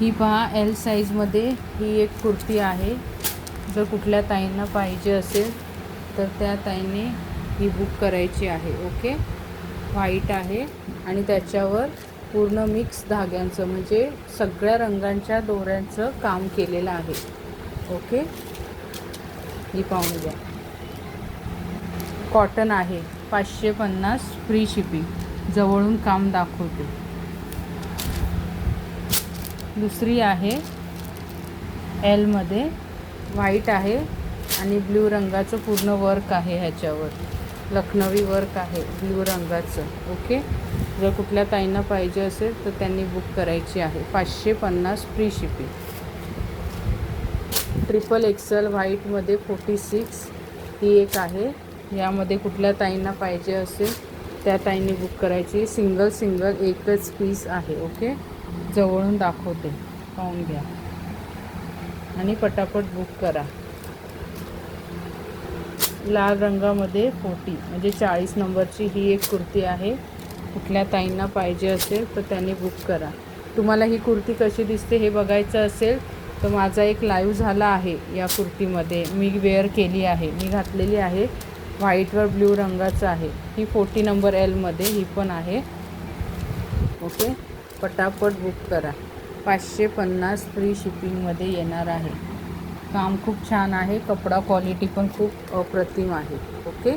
ही पहा एल साईजमध्ये ही एक कुर्ती आहे. जर कुठल्या ताईंना पाहिजे असेल तर त्या ताईंनी ही बुक करायची आहे. ओके, व्हाईट आहे आणि त्याच्यावर पूर्ण मिक्स धाग्यांचं म्हणजे सगळ्या रंगांच्या दोऱ्यांचं काम केलेलं आहे. ओके, ही पाहून घ्या. कॉटन आहे, 550 फ्री शिपिंग. जवळून काम दाखवते. दुसरी आहे एलमध्ये, व्हाईट आहे आणि ब्ल्यू रंगाचं पूर्ण वर्क आहे. ह्याच्यावर लखनवी वर्क आहे ब्ल्यू रंगाचं. ओके, जर कुठल्या ताईंना पाहिजे असेल तर त्यांनी बुक करायची आहे. 550 फ्री शिपिंग. ट्रिपल एक्सेल व्हाईटमध्ये 46 ही एक आहे. यामध्ये कुठल्या ताईंना पाहिजे असेल त्या ताईंनी बुक करायची. सिंगल एकच पीस आहे. ओके, जवळून दाखवते, पाहून घ्या आणि पटापट बुक करा. लाल रंगामध्ये 40 म्हणजे 40 नंबरची ही एक कुर्ती आहे. कुठल्या ताईंना पाहिजे असेल तर त्यांनी बुक करा. तुम्हाला ही कुर्ती कशी दिसते हे बघायचं असेल तर माझा एक लाईव्ह झाला आहे. या कुर्तीमध्ये मी वेअर केली आहे, मी घातलेली आहे. व्हाईटवर ब्ल्यू रंगाचं आहे. ही 40 नंबर एलमध्ये ही पण आहे. ओके, पटापट बुक करा. 550 फ्री शिपिंगमध्ये येणार आहे. काम खूप छान आहे. कपडा क्वालिटी पण खूप अप्रतिम आहे. ओके.